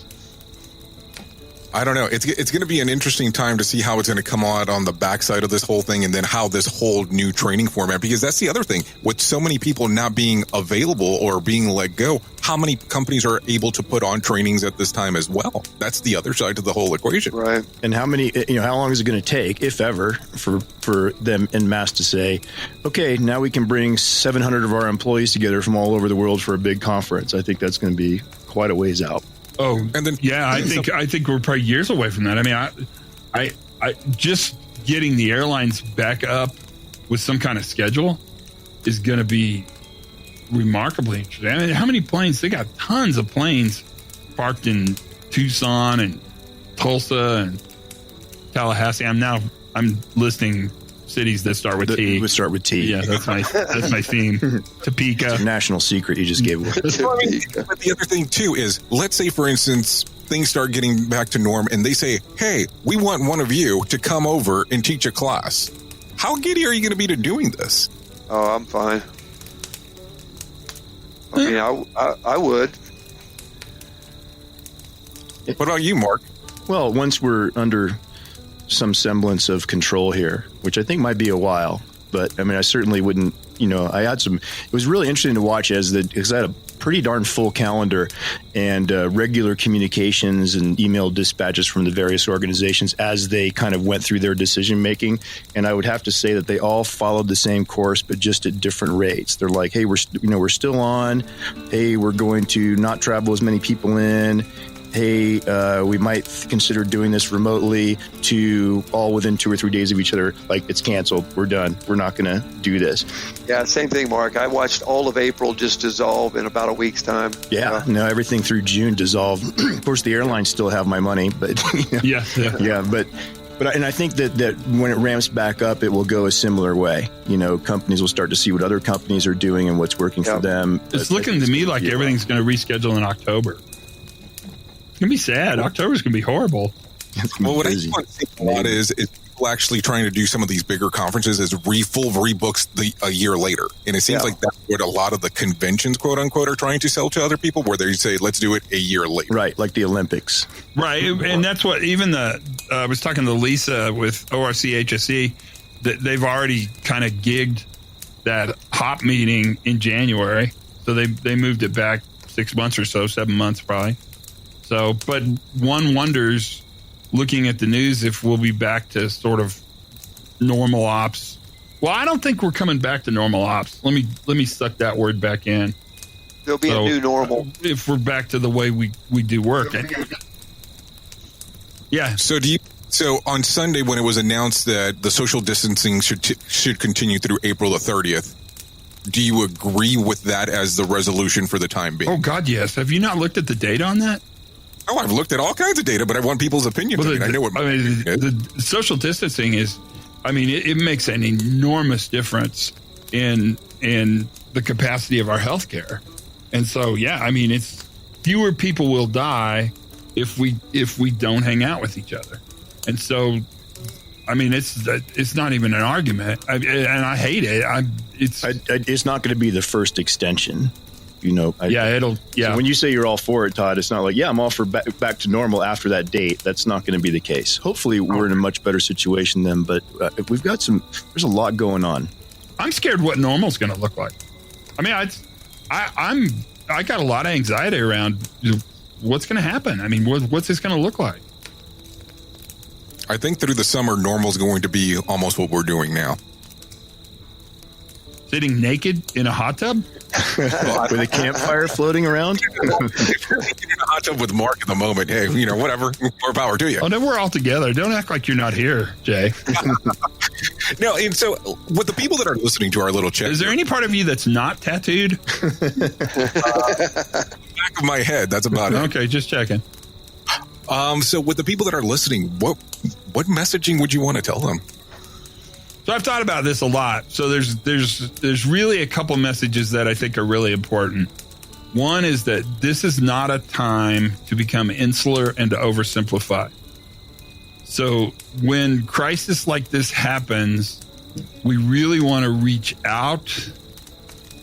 I don't know. It's going to be an interesting time to see how it's going to come out on the backside of this whole thing, and then how this whole new training format, because that's the other thing. With so many people not being available or being let go, how many companies are able to put on trainings at this time as well? That's the other side to the whole equation. Right. And how long is it going to take, if ever, for them en masse to say, okay, now we can bring 700 of our employees together from all over the world for a big conference? I think that's going to be quite a ways out. Oh, and then I think we're probably years away from that. I mean, I just getting the airlines back up with some kind of schedule is going to be remarkably interesting. I mean, how many planes? They got tons of planes parked in Tucson and Tulsa and Tallahassee. I'm listing cities that start with T. Would start with T. Yeah, that's my theme. Topeka. It's a national secret you just gave away. But the other thing too is, let's say for instance things start getting back to norm, and they say, "Hey, we want one of you to come over and teach a class." How giddy are you going to be to doing this? Oh, I'm fine. I mean, I would. What about you, Mark? Well, once we're under some semblance of control here, which I think might be a while, but I mean, I certainly wouldn't, it was really interesting to watch because I had a pretty darn full calendar and regular communications and email dispatches from the various organizations as they kind of went through their decision making. And I would have to say that they all followed the same course, but just at different rates. They're like, hey, we're still on. Hey, we're going to not travel as many people in. Hey, we might consider doing this remotely, to all within 2 or 3 days of each other. Like, it's canceled. We're done. We're not going to do this. Yeah, same thing, Mark. I watched all of April just dissolve in about a week's time. Yeah, no, everything through June dissolved. Of course, the airlines still have my money, but yeah, and I think that when it ramps back up, it will go a similar way. Companies will start to see what other companies are doing and what's working for them. It's looking to me like everything's going to reschedule in October. It's going to be sad. October's going to be horrible. Well, what I think a lot is people actually trying to do some of these bigger conferences is full rebooks a year later. And it seems like that's what a lot of the conventions, quote unquote, are trying to sell to other people, where they say, let's do it a year later. Right, like the Olympics. Right. And that's what even I was talking to Lisa with ORC HSE, that they've already kind of gigged that HOP meeting in January. So they moved it back 6 months or so, 7 months probably. So, but one wonders, looking at the news, if we'll be back to sort of normal ops. Well, I don't think we're coming back to normal ops. Let me suck that word back in. There'll be a new normal if we're back to the way we do work. Yeah. So on Sunday, when it was announced that the social distancing should continue through April the 30th, do you agree with that as the resolution for the time being? Oh God, yes. Have you not looked at the data on that? Oh, I've looked at all kinds of data, but I want people's opinions. Well, I know what the social distancing is. I mean, it makes an enormous difference in the capacity of our healthcare, and so I mean, it's fewer people will die if we don't hang out with each other, and so I mean, it's not even an argument, and I hate it. It's not going to be the first extension. So when you say you're all for it, Todd, it's not like, I'm all for back to normal after that date. That's not going to be the case. Hopefully we're in a much better situation then, but we've got there's a lot going on. I'm scared what normal's going to look like. I mean, I got a lot of anxiety around what's going to happen. I mean, what's this going to look like? I think through the summer, normal's going to be almost what we're doing now. Sitting naked in a hot tub? With a campfire floating around? In a hot tub with Mark at the moment. Hey, whatever. More power to you. Oh, no, we're all together. Don't act like you're not here, Jay. No, and so with the people that are listening to our little chat, is there any part of you that's not tattooed? Back of my head. That's about it. Okay, just checking. So with the people that are listening, what messaging would you want to tell them? So I've thought about this a lot. So there's really a couple messages that I think are really important. One is that this is not a time to become insular and to oversimplify. So when crisis like this happens, we really want to reach out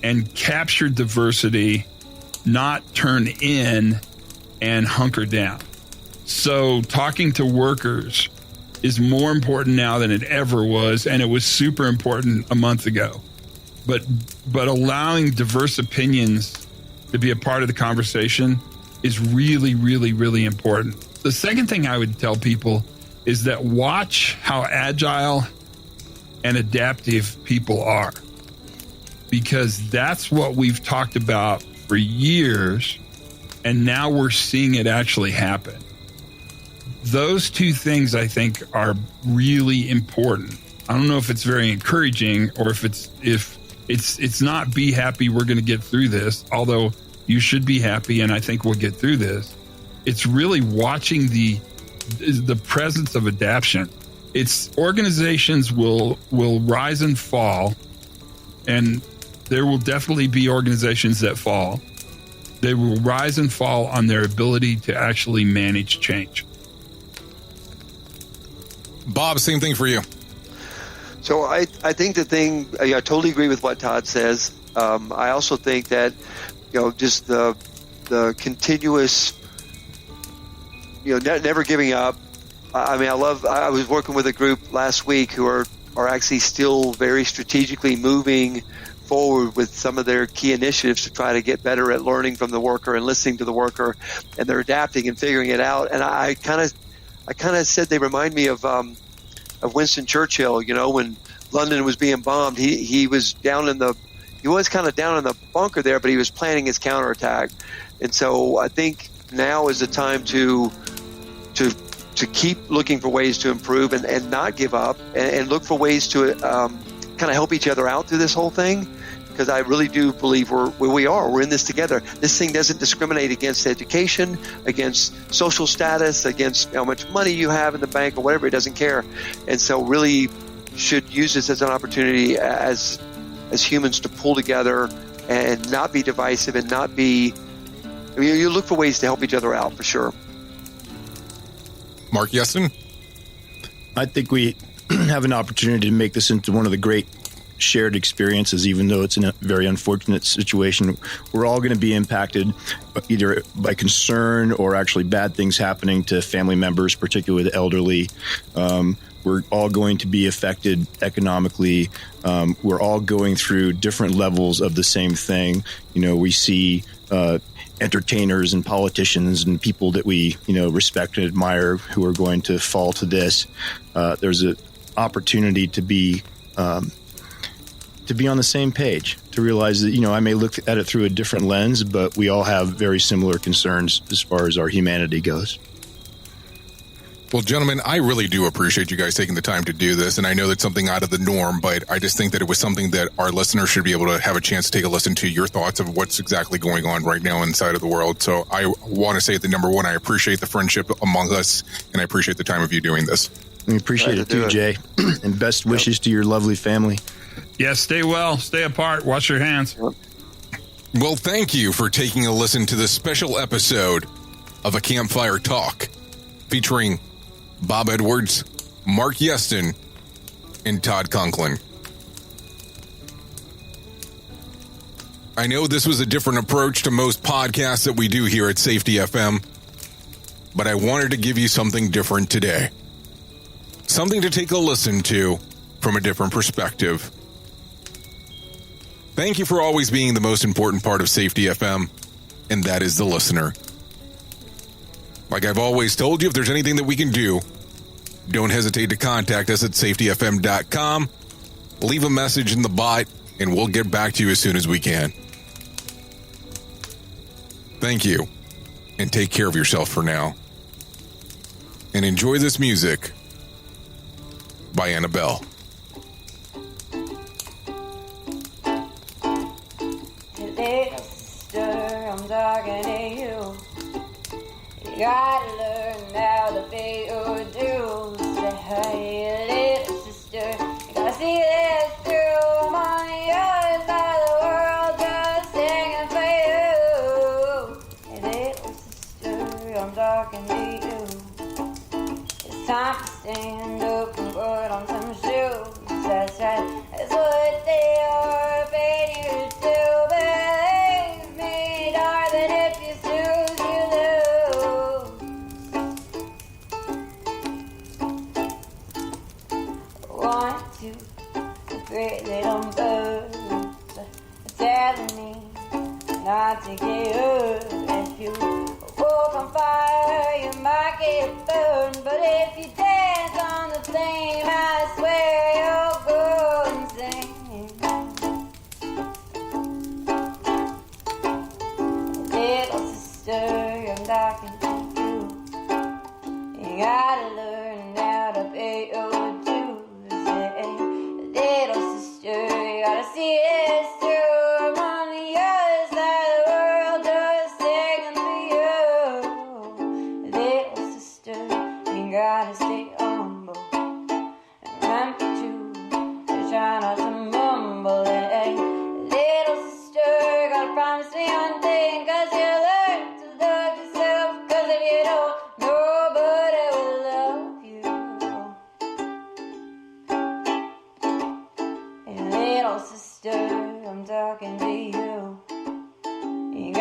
and capture diversity, not turn in and hunker down. So talking to workers is more important now than it ever was, and it was super important a month ago. But allowing diverse opinions to be a part of the conversation is really, really, really important. The second thing I would tell people is that watch how agile and adaptive people are, because that's what we've talked about for years, and now we're seeing it actually happen. Those two things, I think, are really important. I don't know if it's very encouraging, or if it's not be happy, we're going to get through this, although you should be happy, and I think we'll get through this. It's really watching the presence of adaptation. It's organizations will rise and fall, and there will definitely be organizations that fall. They will rise and fall on their ability to actually manage change. Bob, same thing for you. So I think I totally agree with what Todd says. I also think that, just the continuous, never giving up. I was working with a group last week who are actually still very strategically moving forward with some of their key initiatives to try to get better at learning from the worker and listening to the worker, and they're adapting and figuring it out. And I kind of said they remind me of Winston Churchill. When London was being bombed, he was kind of down in the bunker there, but he was planning his counterattack. And so I think now is the time to keep looking for ways to improve and not give up, and look for ways to kind of help each other out through this whole thing, because I really do believe we're in this together. This thing doesn't discriminate against education, against social status, against how much money you have in the bank or whatever. It doesn't care. And so really should use this as an opportunity as humans to pull together and not be divisive and not be, you look for ways to help each other out for sure. Marc Yeston? I think we have an opportunity to make this into one of the great shared experiences, even though it's in a very unfortunate situation. We're all going to be impacted either by concern or actually bad things happening to family members, particularly the elderly. We're all going to be affected economically. We're all going through different levels of the same thing. We see entertainers and politicians and people that we respect and admire who are going to fall to this. There's an opportunity to be on the same page, to realize that I may look at it through a different lens, but we all have very similar concerns as far as our humanity goes. Well, gentlemen, I really do appreciate you guys taking the time to do this, and I know that's something out of the norm, but I just think that it was something that our listeners should be able to have a chance to take a listen to your thoughts of what's exactly going on right now inside of the world. So I want to say that, number one, I appreciate the friendship among us, and I appreciate the time of you doing this. We appreciate it too, Jay, and best wishes to your lovely family. Yes, stay well, stay apart, wash your hands. Well, thank you for taking a listen to this special episode of A Campfire Talk, featuring Bob Edwards, Marc Yeston, and Todd Conklin. I know this was a different approach to most podcasts that we do here at Safety FM, but I wanted to give you something different today. Something to take a listen to from a different perspective. Thank you for always being the most important part of Safety FM, and that is the listener. Like I've always told you, if there's anything that we can do, don't hesitate to contact us at safetyfm.com. Leave a message in the bot, and we'll get back to you as soon as we can. Thank you, and take care of yourself for now. And enjoy this music by Annabelle. Little sister, I'm talking to you. You gotta learn how to pay your dues. Hey, little sister, you gotta see this through. I'm on the other side of the world, just singing for you. Hey, little sister, I'm talking to you. It's time to stand up and put on some shoes. That's right, that's what they are paying you to do. Believe me, darling, if you snooze, you lose. 1, 2, 3 little birds are telling me not to get hurt. If you walk on fire, you might get burned. But if you dance on the flame, I swear you'll go insane. Little sister, I'm talking to you. You gotta learn how to pay your dues. Little sister, you gotta see this through. I'm on the other side of the world, just singing for you. Little sister, you gotta stay humble. And remember to try not to mumble. Little sister, gotta promise me one thing, 'cause you learn to love yourself. 'Cause if you don't, nobody will love you. Hey, little sister, I'm talking to you. You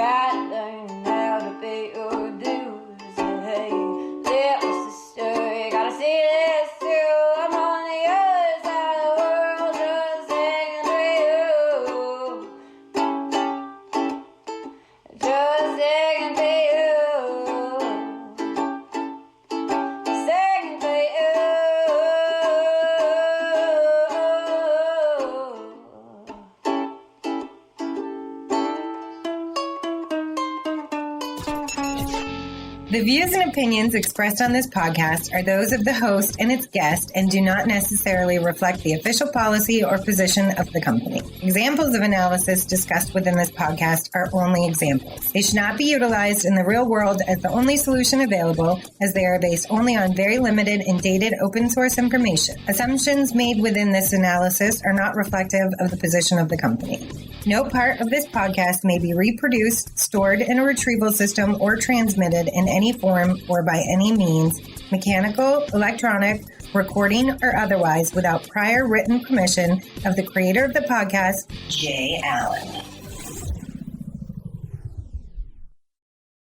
The views and opinions expressed on this podcast are those of the host and its guest and do not necessarily reflect the official policy or position of the company. Examples of analysis discussed within this podcast are only examples. They should not be utilized in the real world as the only solution available, as they are based only on very limited and dated open source information. Assumptions made within this analysis are not reflective of the position of the company. No part of this podcast may be reproduced, stored in a retrieval system, or transmitted in any form or by any means, mechanical, electronic, recording, or otherwise, without prior written permission of the creator of the podcast, Jay Allen.